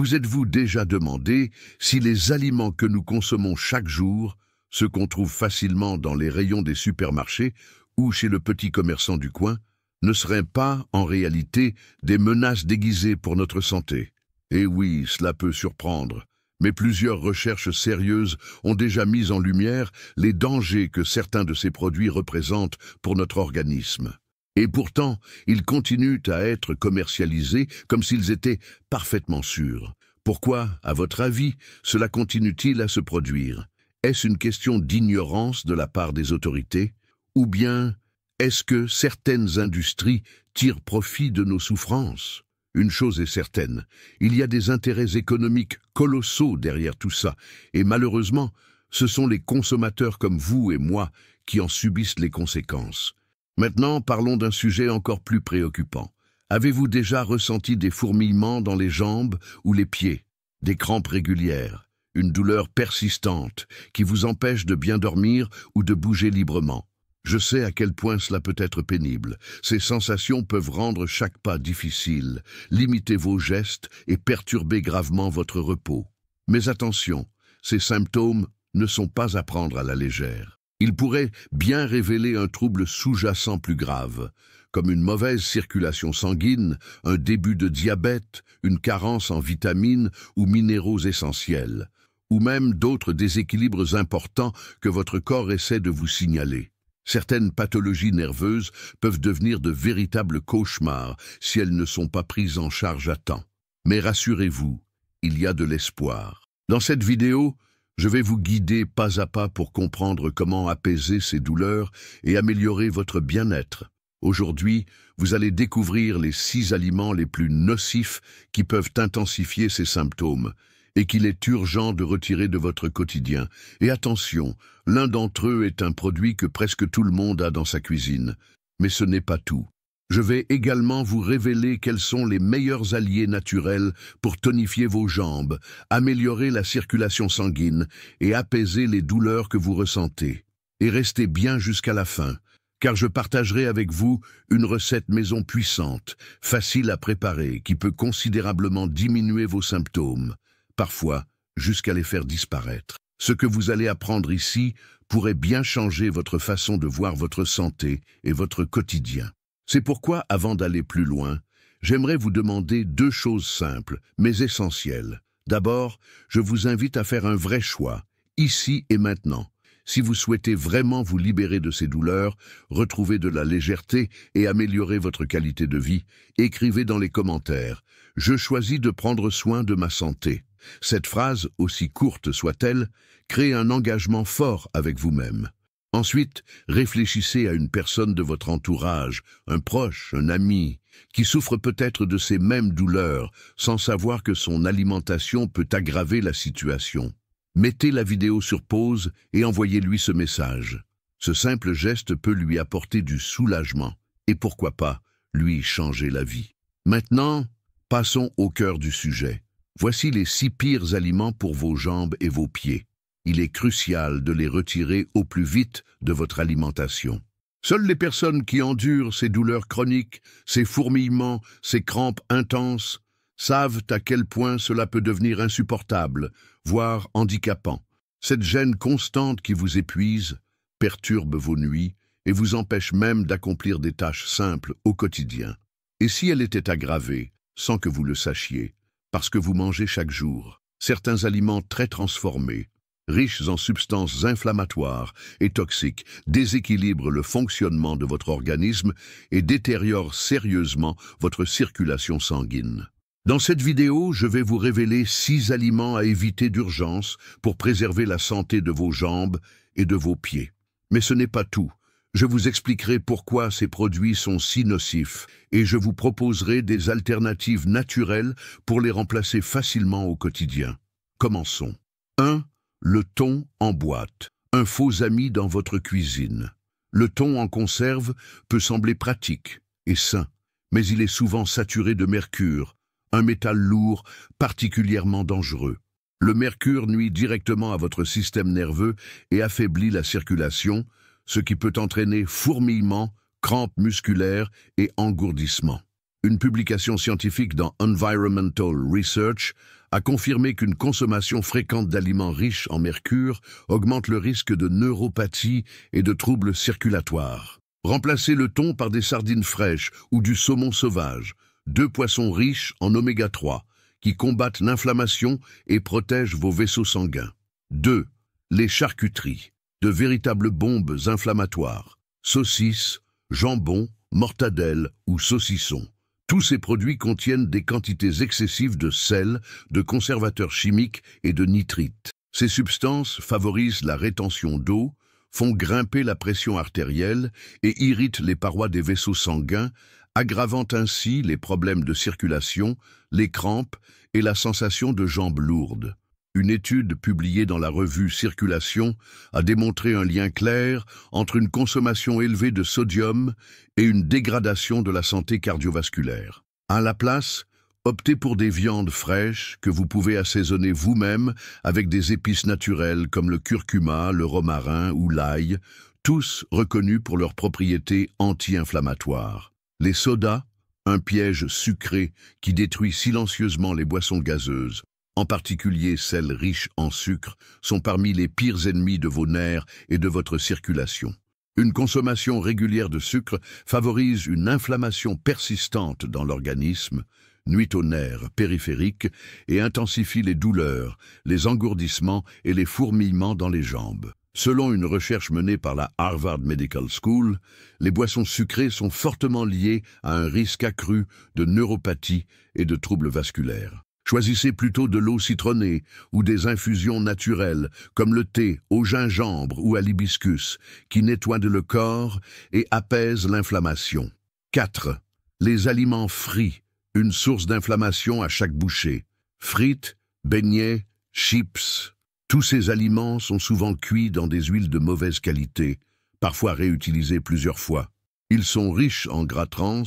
Vous êtes-vous déjà demandé si les aliments que nous consommons chaque jour, ceux qu'on trouve facilement dans les rayons des supermarchés ou chez le petit commerçant du coin, ne seraient pas, en réalité, des menaces déguisées pour notre santé? Eh oui, cela peut surprendre, mais plusieurs recherches sérieuses ont déjà mis en lumière les dangers que certains de ces produits représentent pour notre organisme. Et pourtant, ils continuent à être commercialisés comme s'ils étaient parfaitement sûrs. Pourquoi, à votre avis, cela continue-t-il à se produire? Est-ce une question d'ignorance de la part des autorités? Ou bien est-ce que certaines industries tirent profit de nos souffrances? Une chose est certaine, il y a des intérêts économiques colossaux derrière tout ça, et malheureusement, ce sont les consommateurs comme vous et moi qui en subissent les conséquences. Maintenant, parlons d'un sujet encore plus préoccupant. Avez-vous déjà ressenti des fourmillements dans les jambes ou les pieds, des crampes régulières, une douleur persistante qui vous empêche de bien dormir ou de bouger librement? Je sais à quel point cela peut être pénible. Ces sensations peuvent rendre chaque pas difficile, limiter vos gestes et perturber gravement votre repos. Mais attention, ces symptômes ne sont pas à prendre à la légère. Ils pourraient bien révéler un trouble sous-jacent plus grave, comme une mauvaise circulation sanguine, un début de diabète, une carence en vitamines ou minéraux essentiels, ou même d'autres déséquilibres importants que votre corps essaie de vous signaler. Certaines pathologies nerveuses peuvent devenir de véritables cauchemars si elles ne sont pas prises en charge à temps. Mais rassurez-vous, il y a de l'espoir. Dans cette vidéo, je vais vous guider pas à pas pour comprendre comment apaiser ces douleurs et améliorer votre bien-être. Aujourd'hui, vous allez découvrir les 6 aliments les plus nocifs qui peuvent intensifier ces symptômes et qu'il est urgent de retirer de votre quotidien. Et attention, l'un d'entre eux est un produit que presque tout le monde a dans sa cuisine. Mais ce n'est pas tout. Je vais également vous révéler quels sont les meilleurs alliés naturels pour tonifier vos jambes, améliorer la circulation sanguine et apaiser les douleurs que vous ressentez. Et restez bien jusqu'à la fin, car je partagerai avec vous une recette maison puissante, facile à préparer, qui peut considérablement diminuer vos symptômes, parfois jusqu'à les faire disparaître. Ce que vous allez apprendre ici pourrait bien changer votre façon de voir votre santé et votre quotidien. C'est pourquoi, avant d'aller plus loin, j'aimerais vous demander 2 choses simples, mais essentielles. D'abord, je vous invite à faire un vrai choix, ici et maintenant. Si vous souhaitez vraiment vous libérer de ces douleurs, retrouver de la légèreté et améliorer votre qualité de vie, écrivez dans les commentaires « Je choisis de prendre soin de ma santé ». Cette phrase, aussi courte soit-elle, crée un engagement fort avec vous-même. Ensuite, réfléchissez à une personne de votre entourage, un proche, un ami, qui souffre peut-être de ces mêmes douleurs, sans savoir que son alimentation peut aggraver la situation. Mettez la vidéo sur pause et envoyez-lui ce message. Ce simple geste peut lui apporter du soulagement et pourquoi pas lui changer la vie. Maintenant, passons au cœur du sujet. Voici les 6 pires aliments pour vos jambes et vos pieds. Il est crucial de les retirer au plus vite de votre alimentation. Seules les personnes qui endurent ces douleurs chroniques, ces fourmillements, ces crampes intenses, savent à quel point cela peut devenir insupportable, voire handicapant. Cette gêne constante qui vous épuise, perturbe vos nuits et vous empêche même d'accomplir des tâches simples au quotidien. Et si elle était aggravée, sans que vous le sachiez, parce que vous mangez chaque jour certains aliments très transformés, riches en substances inflammatoires et toxiques, déséquilibrent le fonctionnement de votre organisme et détériorent sérieusement votre circulation sanguine. Dans cette vidéo, je vais vous révéler 6 aliments à éviter d'urgence pour préserver la santé de vos jambes et de vos pieds. Mais ce n'est pas tout. Je vous expliquerai pourquoi ces produits sont si nocifs et je vous proposerai des alternatives naturelles pour les remplacer facilement au quotidien. Commençons. 1. Le thon en boîte, un faux ami dans votre cuisine. Le thon en conserve peut sembler pratique et sain, mais il est souvent saturé de mercure, un métal lourd particulièrement dangereux. Le mercure nuit directement à votre système nerveux et affaiblit la circulation, ce qui peut entraîner fourmillements, crampes musculaires et engourdissements. Une publication scientifique dans Environmental Research a confirmé qu'une consommation fréquente d'aliments riches en mercure augmente le risque de neuropathie et de troubles circulatoires. Remplacez le thon par des sardines fraîches ou du saumon sauvage, deux poissons riches en oméga 3, qui combattent l'inflammation et protègent vos vaisseaux sanguins. 2. Les charcuteries, de véritables bombes inflammatoires. Saucisses, jambon, mortadelles ou saucissons. Tous ces produits contiennent des quantités excessives de sel, de conservateurs chimiques et de nitrites. Ces substances favorisent la rétention d'eau, font grimper la pression artérielle et irritent les parois des vaisseaux sanguins, aggravant ainsi les problèmes de circulation, les crampes et la sensation de jambes lourdes. Une étude publiée dans la revue Circulation a démontré un lien clair entre une consommation élevée de sodium et une dégradation de la santé cardiovasculaire. À la place, optez pour des viandes fraîches que vous pouvez assaisonner vous-même avec des épices naturelles comme le curcuma, le romarin ou l'ail, tous reconnus pour leurs propriétés anti-inflammatoires. Les sodas, un piège sucré qui détruit silencieusement les boissons gazeuses, en particulier celles riches en sucre, sont parmi les pires ennemis de vos nerfs et de votre circulation. Une consommation régulière de sucre favorise une inflammation persistante dans l'organisme, nuit aux nerfs périphériques et intensifie les douleurs, les engourdissements et les fourmillements dans les jambes. Selon une recherche menée par la Harvard Medical School, les boissons sucrées sont fortement liées à un risque accru de neuropathie et de troubles vasculaires. Choisissez plutôt de l'eau citronnée ou des infusions naturelles comme le thé au gingembre ou à l'hibiscus qui nettoient le corps et apaisent l'inflammation. 4. Les aliments frits, une source d'inflammation à chaque bouchée. Frites, beignets, chips. Tous ces aliments sont souvent cuits dans des huiles de mauvaise qualité, parfois réutilisées plusieurs fois. Ils sont riches en gras trans,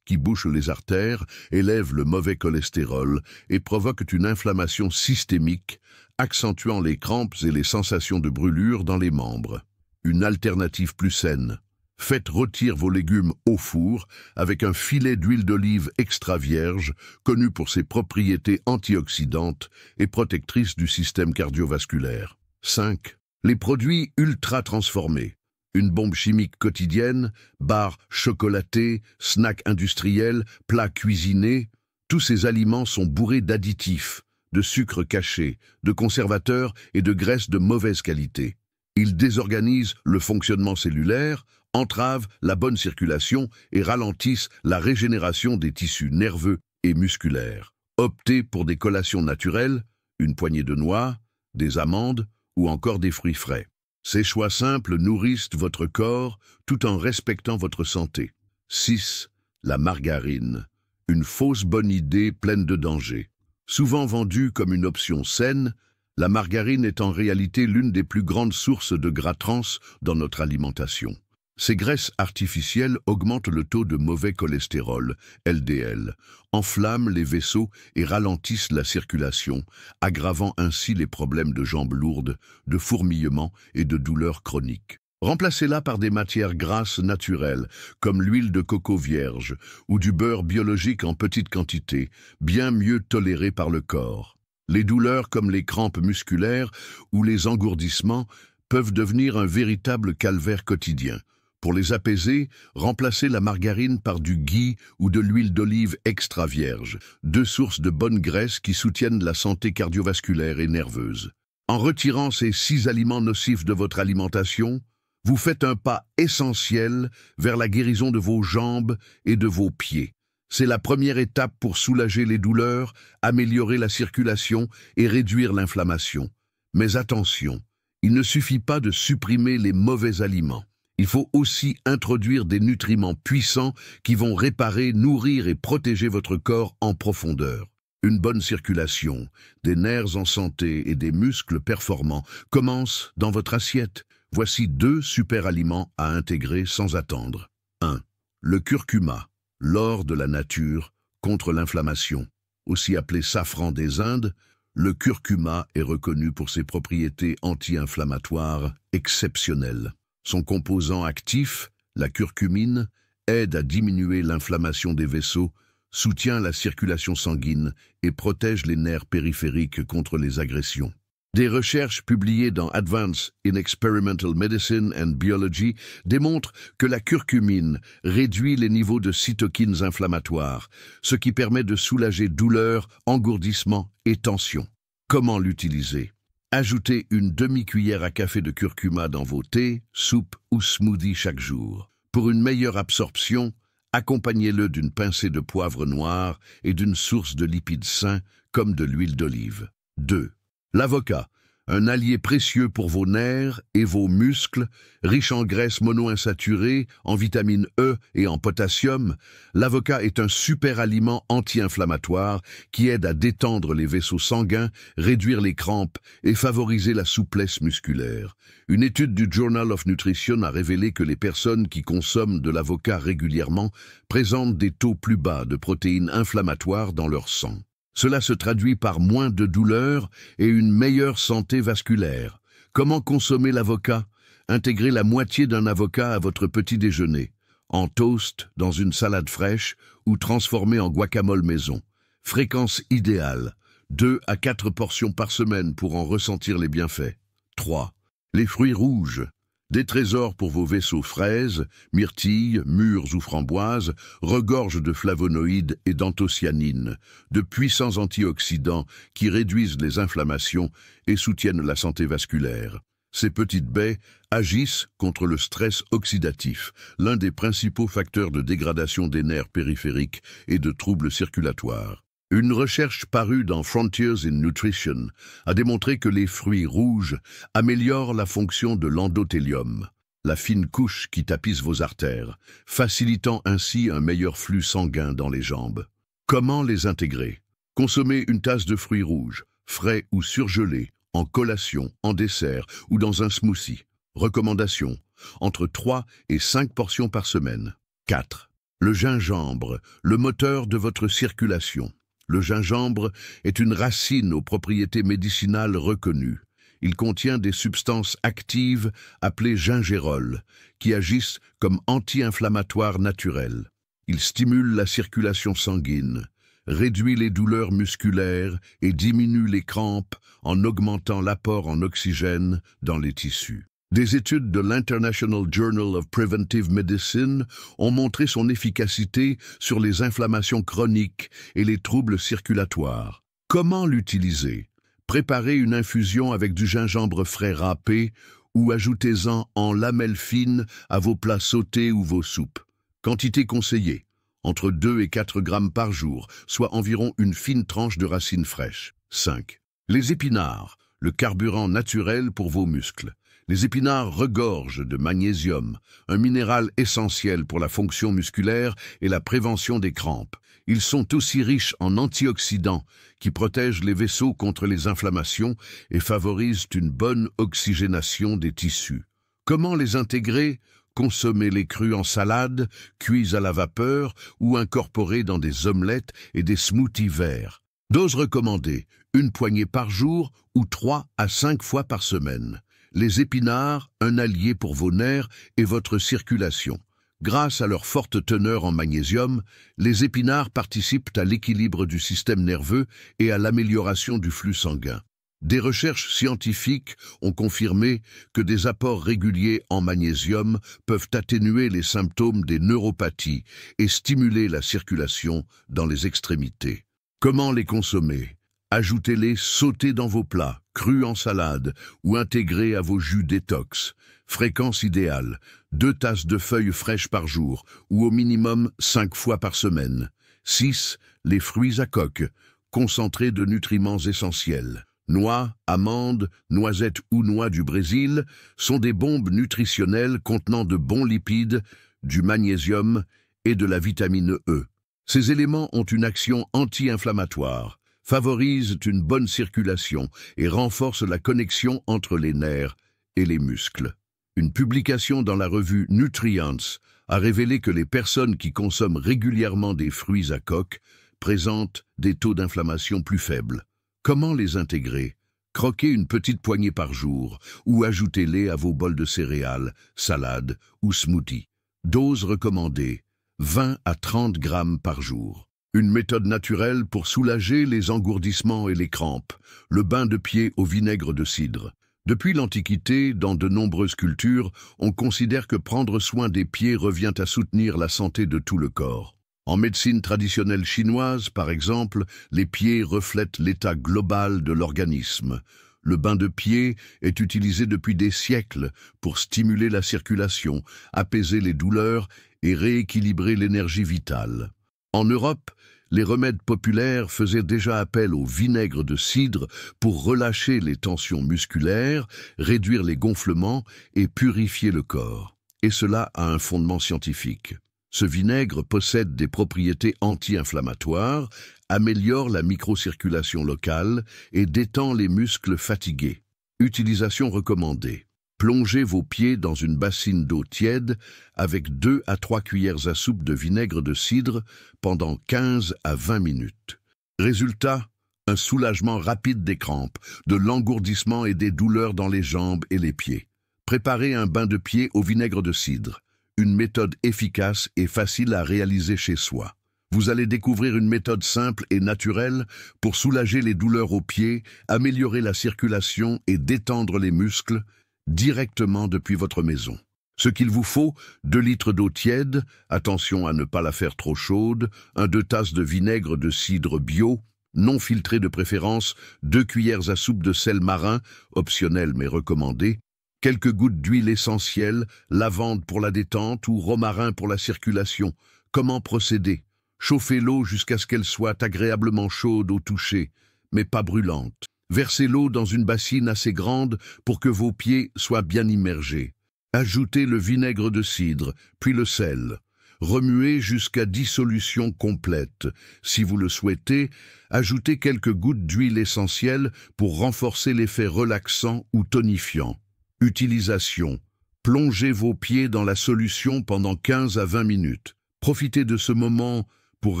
qui bouchent les artères, élèvent le mauvais cholestérol et provoquent une inflammation systémique, accentuant les crampes et les sensations de brûlure dans les membres. Une alternative plus saine. Faites rôtir vos légumes au four avec un filet d'huile d'olive extra vierge, connue pour ses propriétés antioxydantes et protectrices du système cardiovasculaire. 5. Les produits ultra transformés. Une bombe chimique quotidienne, barres chocolatées, snacks industriels, plats cuisinés, tous ces aliments sont bourrés d'additifs, de sucres cachés, de conservateurs et de graisses de mauvaise qualité. Ils désorganisent le fonctionnement cellulaire, entravent la bonne circulation et ralentissent la régénération des tissus nerveux et musculaires. Optez pour des collations naturelles, une poignée de noix, des amandes ou encore des fruits frais. Ces choix simples nourrissent votre corps tout en respectant votre santé. 6. La margarine. Une fausse bonne idée pleine de dangers. Souvent vendue comme une option saine, la margarine est en réalité l'une des plus grandes sources de gras trans dans notre alimentation. Ces graisses artificielles augmentent le taux de mauvais cholestérol, LDL, enflamment les vaisseaux et ralentissent la circulation, aggravant ainsi les problèmes de jambes lourdes, de fourmillement et de douleurs chroniques. Remplacez-la par des matières grasses naturelles, comme l'huile de coco vierge ou du beurre biologique en petite quantité, bien mieux toléré par le corps. Les douleurs comme les crampes musculaires ou les engourdissements peuvent devenir un véritable calvaire quotidien. Pour les apaiser, remplacez la margarine par du ghee ou de l'huile d'olive extra vierge, deux sources de bonne graisse qui soutiennent la santé cardiovasculaire et nerveuse. En retirant ces 6 aliments nocifs de votre alimentation, vous faites un pas essentiel vers la guérison de vos jambes et de vos pieds. C'est la première étape pour soulager les douleurs, améliorer la circulation et réduire l'inflammation. Mais attention, il ne suffit pas de supprimer les mauvais aliments. Il faut aussi introduire des nutriments puissants qui vont réparer, nourrir et protéger votre corps en profondeur. Une bonne circulation, des nerfs en santé et des muscles performants commencent dans votre assiette. Voici 2 super aliments à intégrer sans attendre. 1. Le curcuma, l'or de la nature, contre l'inflammation. Aussi appelé safran des Indes, le curcuma est reconnu pour ses propriétés anti-inflammatoires exceptionnelles. Son composant actif, la curcumine, aide à diminuer l'inflammation des vaisseaux, soutient la circulation sanguine et protège les nerfs périphériques contre les agressions. Des recherches publiées dans Advance in Experimental Medicine and Biology démontrent que la curcumine réduit les niveaux de cytokines inflammatoires, ce qui permet de soulager douleurs, engourdissements et tensions. Comment l'utiliser? Ajoutez une demi-cuillère à café de curcuma dans vos thés, soupes ou smoothies chaque jour. Pour une meilleure absorption, accompagnez-le d'une pincée de poivre noir et d'une source de lipides sains comme de l'huile d'olive. 2. L'avocat, un allié précieux pour vos nerfs et vos muscles, riche en graisses monoinsaturées, en vitamine E et en potassium, l'avocat est un super aliment anti-inflammatoire qui aide à détendre les vaisseaux sanguins, réduire les crampes et favoriser la souplesse musculaire. Une étude du Journal of Nutrition a révélé que les personnes qui consomment de l'avocat régulièrement présentent des taux plus bas de protéines inflammatoires dans leur sang. Cela se traduit par moins de douleurs et une meilleure santé vasculaire. Comment consommer l'avocat? Intégrez la moitié d'un avocat à votre petit déjeuner, en toast, dans une salade fraîche ou transformé en guacamole maison. Fréquence idéale, 2 à 4 portions par semaine pour en ressentir les bienfaits. 3. Les fruits rouges. Des trésors pour vos vaisseaux. Fraises, myrtilles, mûres ou framboises regorgent de flavonoïdes et d'anthocyanines, de puissants antioxydants qui réduisent les inflammations et soutiennent la santé vasculaire. Ces petites baies agissent contre le stress oxydatif, l'un des principaux facteurs de dégradation des nerfs périphériques et de troubles circulatoires. Une recherche parue dans Frontiers in Nutrition a démontré que les fruits rouges améliorent la fonction de l'endothélium, la fine couche qui tapisse vos artères, facilitant ainsi un meilleur flux sanguin dans les jambes. Comment les intégrer? Consommez une tasse de fruits rouges, frais ou surgelés, en collation, en dessert ou dans un smoothie. Recommandation: entre 3 et 5 portions par semaine. 4. Le gingembre, le moteur de votre circulation. Le gingembre est une racine aux propriétés médicinales reconnues. Il contient des substances actives appelées gingérols, qui agissent comme anti-inflammatoires naturels. Il stimule la circulation sanguine, réduit les douleurs musculaires et diminue les crampes en augmentant l'apport en oxygène dans les tissus. Des études de l'International Journal of Preventive Medicine ont montré son efficacité sur les inflammations chroniques et les troubles circulatoires. Comment l'utiliser? Préparez une infusion avec du gingembre frais râpé ou ajoutez-en en lamelles fines à vos plats sautés ou vos soupes. Quantité conseillée, entre 2 et 4 grammes par jour, soit environ une fine tranche de racines fraîches. 5. Les épinards, le carburant naturel pour vos muscles. Les épinards regorgent de magnésium, un minéral essentiel pour la fonction musculaire et la prévention des crampes. Ils sont aussi riches en antioxydants qui protègent les vaisseaux contre les inflammations et favorisent une bonne oxygénation des tissus. Comment les intégrer? Consommez-les crus en salade, cuits à la vapeur ou incorporés dans des omelettes et des smoothies verts. Dose recommandée, une poignée par jour ou 3 à 5 fois par semaine. Les épinards, un allié pour vos nerfs et votre circulation. Grâce à leur forte teneur en magnésium, les épinards participent à l'équilibre du système nerveux et à l'amélioration du flux sanguin. Des recherches scientifiques ont confirmé que des apports réguliers en magnésium peuvent atténuer les symptômes des neuropathies et stimuler la circulation dans les extrémités. Comment les consommer? Ajoutez-les sautés dans vos plats, crus en salade ou intégrés à vos jus détox. Fréquence idéale, 2 tasses de feuilles fraîches par jour ou au minimum 5 fois par semaine. 6. Les fruits à coque, concentrés de nutriments essentiels. Noix, amandes, noisettes ou noix du Brésil sont des bombes nutritionnelles contenant de bons lipides, du magnésium et de la vitamine E. Ces éléments ont une action anti-inflammatoire, favorisent une bonne circulation et renforcent la connexion entre les nerfs et les muscles. Une publication dans la revue Nutrients a révélé que les personnes qui consomment régulièrement des fruits à coque présentent des taux d'inflammation plus faibles. Comment les intégrer? Croquez une petite poignée par jour ou ajoutez-les à vos bols de céréales, salades ou smoothies. Dose recommandée, 20 à 30 grammes par jour. Une méthode naturelle pour soulager les engourdissements et les crampes, le bain de pied au vinaigre de cidre. Depuis l'Antiquité, dans de nombreuses cultures, on considère que prendre soin des pieds revient à soutenir la santé de tout le corps. En médecine traditionnelle chinoise, par exemple, les pieds reflètent l'état global de l'organisme. Le bain de pied est utilisé depuis des siècles pour stimuler la circulation, apaiser les douleurs et rééquilibrer l'énergie vitale. En Europe, les remèdes populaires faisaient déjà appel au vinaigre de cidre pour relâcher les tensions musculaires, réduire les gonflements et purifier le corps. Et cela a un fondement scientifique. Ce vinaigre possède des propriétés anti-inflammatoires, améliore la microcirculation locale et détend les muscles fatigués. Utilisation recommandée. Plongez vos pieds dans une bassine d'eau tiède avec 2 à 3 cuillères à soupe de vinaigre de cidre pendant 15 à 20 minutes. Résultat, un soulagement rapide des crampes, de l'engourdissement et des douleurs dans les jambes et les pieds. Préparez un bain de pied au vinaigre de cidre, une méthode efficace et facile à réaliser chez soi. Vous allez découvrir une méthode simple et naturelle pour soulager les douleurs aux pieds, améliorer la circulation et détendre les muscles, directement depuis votre maison. Ce qu'il vous faut, 2 litres d'eau tiède, attention à ne pas la faire trop chaude, 2 tasses de vinaigre de cidre bio, non filtré de préférence, 2 cuillères à soupe de sel marin, optionnel mais recommandé, quelques gouttes d'huile essentielle, lavande pour la détente ou romarin pour la circulation. Comment procéder? Chauffez l'eau jusqu'à ce qu'elle soit agréablement chaude au toucher, mais pas brûlante. Versez l'eau dans une bassine assez grande pour que vos pieds soient bien immergés. Ajoutez le vinaigre de cidre, puis le sel. Remuez jusqu'à dissolution complète. Si vous le souhaitez, ajoutez quelques gouttes d'huile essentielle pour renforcer l'effet relaxant ou tonifiant. Utilisation. Plongez vos pieds dans la solution pendant 15 à 20 minutes. Profitez de ce moment pour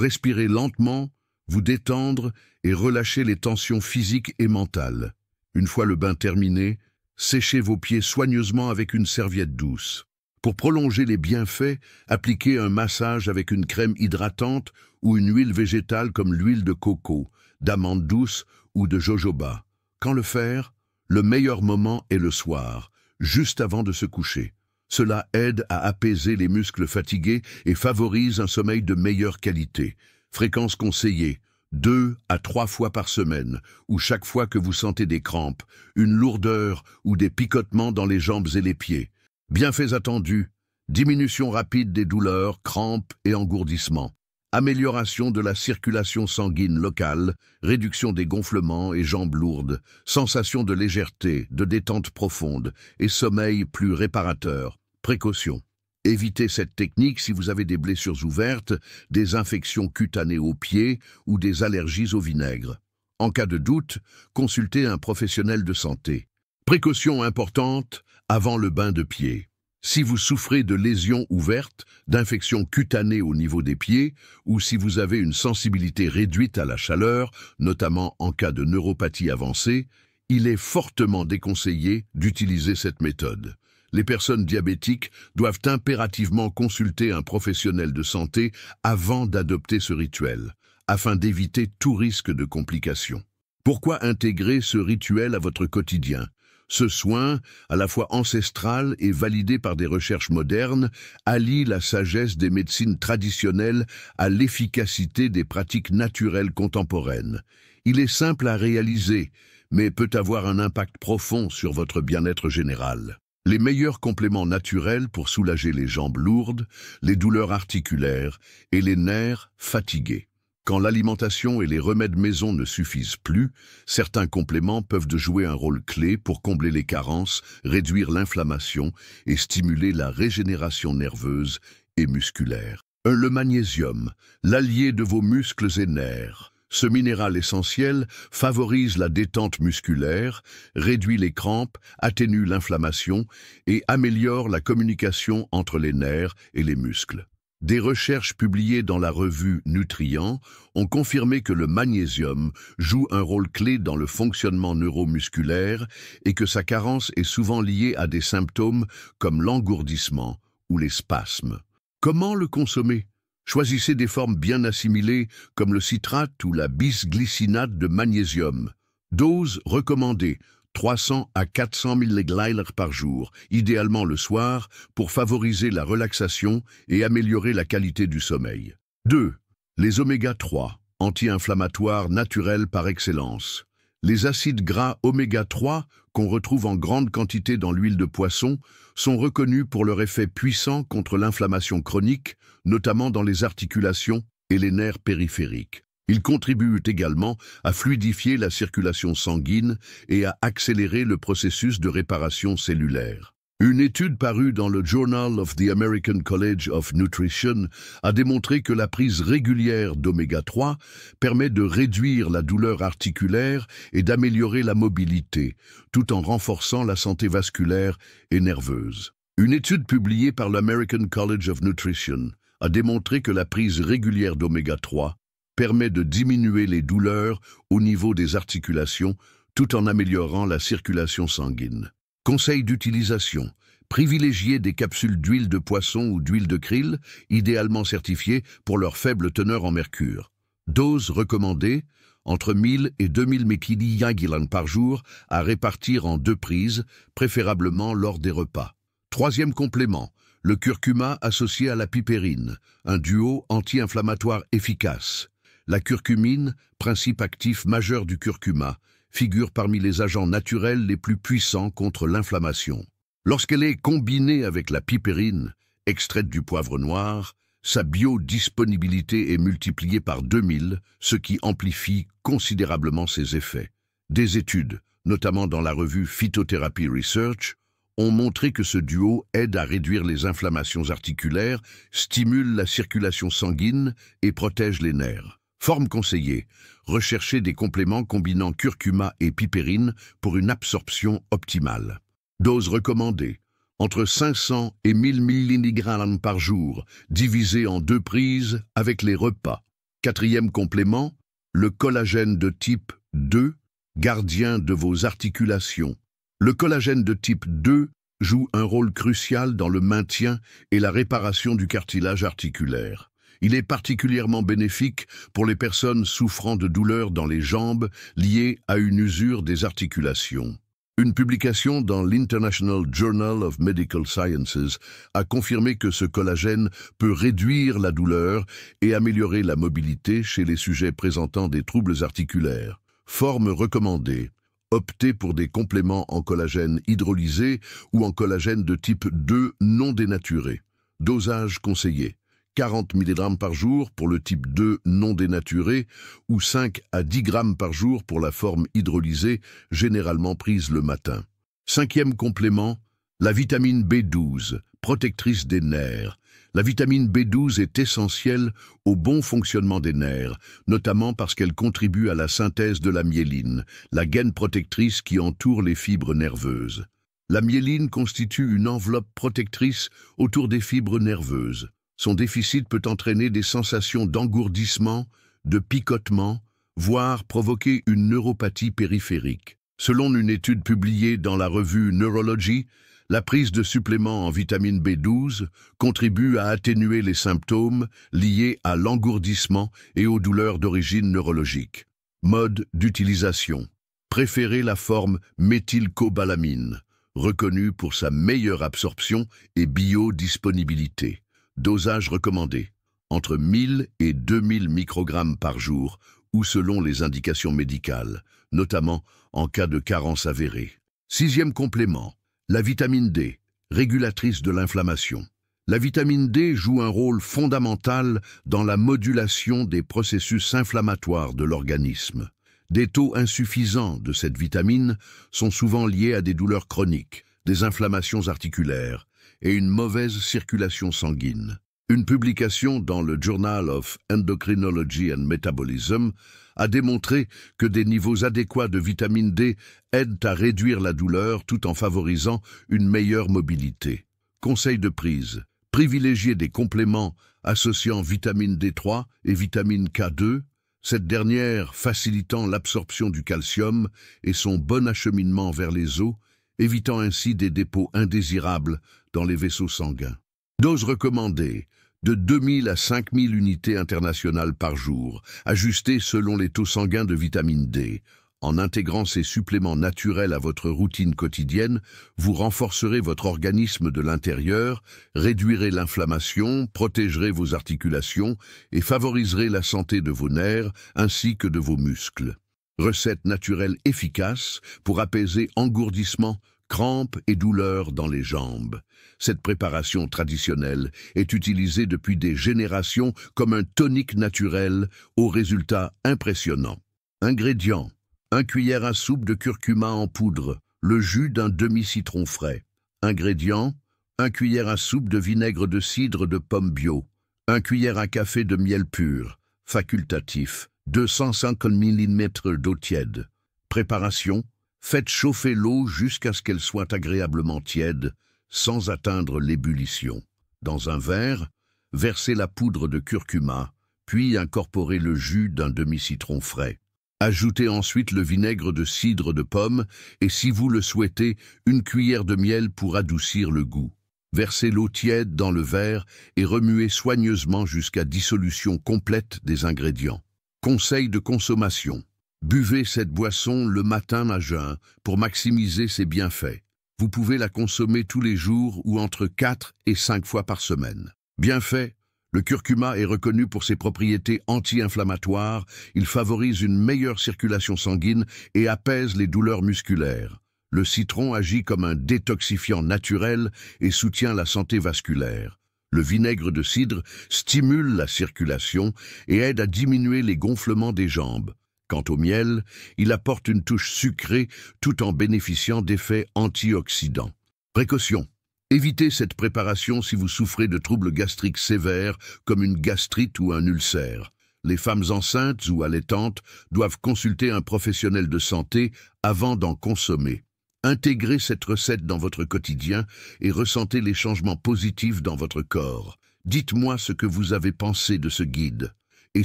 respirer lentement, vous détendre et relâcher les tensions physiques et mentales. Une fois le bain terminé, séchez vos pieds soigneusement avec une serviette douce. Pour prolonger les bienfaits, appliquez un massage avec une crème hydratante ou une huile végétale comme l'huile de coco, d'amande douce ou de jojoba. Quand le faire? Le meilleur moment est le soir, juste avant de se coucher. Cela aide à apaiser les muscles fatigués et favorise un sommeil de meilleure qualité. Fréquence conseillée, 2 à 3 fois par semaine, ou chaque fois que vous sentez des crampes, une lourdeur ou des picotements dans les jambes et les pieds. Bienfaits attendus, diminution rapide des douleurs, crampes et engourdissements. Amélioration de la circulation sanguine locale, réduction des gonflements et jambes lourdes, sensation de légèreté, de détente profonde et sommeil plus réparateur. Précaution. Évitez cette technique si vous avez des blessures ouvertes, des infections cutanées aux pieds ou des allergies au vinaigre. En cas de doute, consultez un professionnel de santé. Précaution importante avant le bain de pied. Si vous souffrez de lésions ouvertes, d'infections cutanées au niveau des pieds, ou si vous avez une sensibilité réduite à la chaleur, notamment en cas de neuropathie avancée, il est fortement déconseillé d'utiliser cette méthode. Les personnes diabétiques doivent impérativement consulter un professionnel de santé avant d'adopter ce rituel, afin d'éviter tout risque de complications. Pourquoi intégrer ce rituel à votre quotidien? Ce soin, à la fois ancestral et validé par des recherches modernes, allie la sagesse des médecines traditionnelles à l'efficacité des pratiques naturelles contemporaines. Il est simple à réaliser, mais peut avoir un impact profond sur votre bien-être général. Les meilleurs compléments naturels pour soulager les jambes lourdes, les douleurs articulaires et les nerfs fatigués. Quand l'alimentation et les remèdes maison ne suffisent plus, certains compléments peuvent jouer un rôle clé pour combler les carences, réduire l'inflammation et stimuler la régénération nerveuse et musculaire. Le magnésium, l'allié de vos muscles et nerfs. Ce minéral essentiel favorise la détente musculaire, réduit les crampes, atténue l'inflammation et améliore la communication entre les nerfs et les muscles. Des recherches publiées dans la revue Nutrient ont confirmé que le magnésium joue un rôle clé dans le fonctionnement neuromusculaire et que sa carence est souvent liée à des symptômes comme l'engourdissement ou les spasmes. Comment le consommer? Choisissez des formes bien assimilées comme le citrate ou la bisglycinate de magnésium. Dose recommandée 300 à 400 mg par jour, idéalement le soir, pour favoriser la relaxation et améliorer la qualité du sommeil. 2. Les oméga 3, anti-inflammatoires naturels par excellence. Les acides gras oméga 3, qu'on retrouve en grande quantité dans l'huile de poisson, sont reconnus pour leur effet puissant contre l'inflammation chronique, notamment dans les articulations et les nerfs périphériques. Ils contribuent également à fluidifier la circulation sanguine et à accélérer le processus de réparation cellulaire. Une étude parue dans le Journal of the American College of Nutrition a démontré que la prise régulière d'oméga 3 permet de réduire la douleur articulaire et d'améliorer la mobilité, tout en renforçant la santé vasculaire et nerveuse. Une étude publiée par l'American College of Nutrition a démontré que la prise régulière d'oméga 3 permet de diminuer les douleurs au niveau des articulations tout en améliorant la circulation sanguine. Conseil d'utilisation. Privilégiez des capsules d'huile de poisson ou d'huile de krill, idéalement certifiées pour leur faible teneur en mercure. Dose recommandée, entre 1000 et 2000 mg par jour, à répartir en 2 prises, préférablement lors des repas. 3e complément, le curcuma associé à la pipérine, un duo anti-inflammatoire efficace. La curcumine, principe actif majeur du curcuma, figure parmi les agents naturels les plus puissants contre l'inflammation. Lorsqu'elle est combinée avec la pipérine, extraite du poivre noir, sa biodisponibilité est multipliée par 2000, ce qui amplifie considérablement ses effets. Des études, notamment dans la revue Phytotherapy Research, ont montré que ce duo aide à réduire les inflammations articulaires, stimule la circulation sanguine et protège les nerfs. Forme conseillée, recherchez des compléments combinant curcuma et pipérine pour une absorption optimale. Dose recommandée, entre 500 et 1000 mg par jour, divisé en 2 prises avec les repas. 4e complément, le collagène de type 2, gardien de vos articulations. Le collagène de type 2 joue un rôle crucial dans le maintien et la réparation du cartilage articulaire. Il est particulièrement bénéfique pour les personnes souffrant de douleurs dans les jambes liées à une usure des articulations. Une publication dans l'International Journal of Medical Sciences a confirmé que ce collagène peut réduire la douleur et améliorer la mobilité chez les sujets présentant des troubles articulaires. Forme recommandée. Optez pour des compléments en collagène hydrolysé ou en collagène de type 2 non dénaturé. Dosage conseillé. 40 mg par jour pour le type 2 non dénaturé ou 5 à 10 grammes par jour pour la forme hydrolysée, généralement prise le matin. 5e complément, la vitamine B12, protectrice des nerfs. La vitamine B12 est essentielle au bon fonctionnement des nerfs, notamment parce qu'elle contribue à la synthèse de la myéline, la gaine protectrice qui entoure les fibres nerveuses. La myéline constitue une enveloppe protectrice autour des fibres nerveuses. Son déficit peut entraîner des sensations d'engourdissement, de picotement, voire provoquer une neuropathie périphérique. Selon une étude publiée dans la revue Neurology, la prise de suppléments en vitamine B12 contribue à atténuer les symptômes liés à l'engourdissement et aux douleurs d'origine neurologique. Mode d'utilisation. Préférez la forme méthylcobalamine, reconnue pour sa meilleure absorption et biodisponibilité. Dosage recommandé, entre 1000 et 2000 microgrammes par jour ou selon les indications médicales, notamment en cas de carence avérée. 6e complément, la vitamine D, régulatrice de l'inflammation. La vitamine D joue un rôle fondamental dans la modulation des processus inflammatoires de l'organisme. Des taux insuffisants de cette vitamine sont souvent liés à des douleurs chroniques, des inflammations articulaires et une mauvaise circulation sanguine. Une publication dans le Journal of Endocrinology and Metabolism a démontré que des niveaux adéquats de vitamine D aident à réduire la douleur tout en favorisant une meilleure mobilité. Conseil de prise. Privilégiez des compléments associant vitamine D3 et vitamine K2, cette dernière facilitant l'absorption du calcium et son bon acheminement vers les os, évitant ainsi des dépôts indésirables dans les vaisseaux sanguins. Dose recommandée, de 2000 à 5000 unités internationales par jour, ajustées selon les taux sanguins de vitamine D. En intégrant ces suppléments naturels à votre routine quotidienne, vous renforcerez votre organisme de l'intérieur, réduirez l'inflammation, protégerez vos articulations et favoriserez la santé de vos nerfs ainsi que de vos muscles. Recette naturelle efficace pour apaiser engourdissement, crampes et douleurs dans les jambes. Cette préparation traditionnelle est utilisée depuis des générations comme un tonique naturel aux résultats impressionnants. Ingrédients: 1 cuillère à soupe de curcuma en poudre, le jus d'un demi-citron frais. Ingrédients: 1 cuillère à soupe de vinaigre de cidre de pomme bio, 1 cuillère à café de miel pur, facultatif, 250 ml d'eau tiède. Préparation: faites chauffer l'eau jusqu'à ce qu'elle soit agréablement tiède, sans atteindre l'ébullition. Dans un verre, versez la poudre de curcuma, puis incorporez le jus d'un demi-citron frais. Ajoutez ensuite le vinaigre de cidre de pomme et, si vous le souhaitez, une cuillère de miel pour adoucir le goût. Versez l'eau tiède dans le verre et remuez soigneusement jusqu'à dissolution complète des ingrédients. Conseil de consommation: buvez cette boisson le matin à jeun pour maximiser ses bienfaits. Vous pouvez la consommer tous les jours ou entre 4 et 5 fois par semaine. Bienfaits: le curcuma est reconnu pour ses propriétés anti-inflammatoires, il favorise une meilleure circulation sanguine et apaise les douleurs musculaires. Le citron agit comme un détoxifiant naturel et soutient la santé vasculaire. Le vinaigre de cidre stimule la circulation et aide à diminuer les gonflements des jambes. Quant au miel, il apporte une touche sucrée tout en bénéficiant d'effets antioxydants. Précaution: évitez cette préparation si vous souffrez de troubles gastriques sévères comme une gastrite ou un ulcère. Les femmes enceintes ou allaitantes doivent consulter un professionnel de santé avant d'en consommer. Intégrez cette recette dans votre quotidien et ressentez les changements positifs dans votre corps. Dites-moi ce que vous avez pensé de ce guide. Et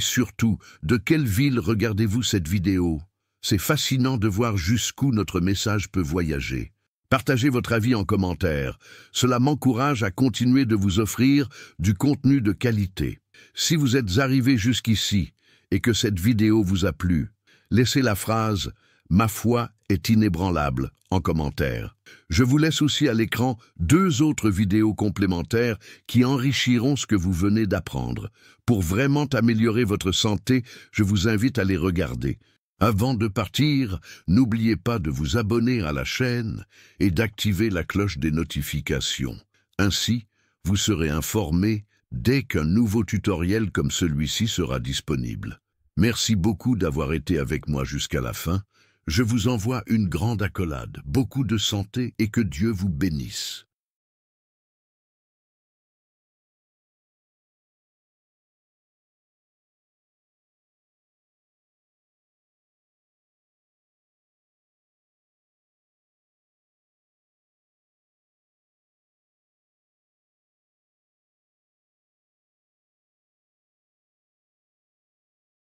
surtout, de quelle ville regardez-vous cette vidéo? C'est fascinant de voir jusqu'où notre message peut voyager. Partagez votre avis en commentaire. Cela m'encourage à continuer de vous offrir du contenu de qualité. Si vous êtes arrivé jusqu'ici et que cette vidéo vous a plu, laissez la phrase « Ma foi est inébranlable » en commentaire. Je vous laisse aussi à l'écran 2 autres vidéos complémentaires qui enrichiront ce que vous venez d'apprendre. Pour vraiment améliorer votre santé, je vous invite à les regarder. Avant de partir, n'oubliez pas de vous abonner à la chaîne et d'activer la cloche des notifications. Ainsi, vous serez informé dès qu'un nouveau tutoriel comme celui-ci sera disponible. Merci beaucoup d'avoir été avec moi jusqu'à la fin. Je vous envoie une grande accolade, beaucoup de santé et que Dieu vous bénisse.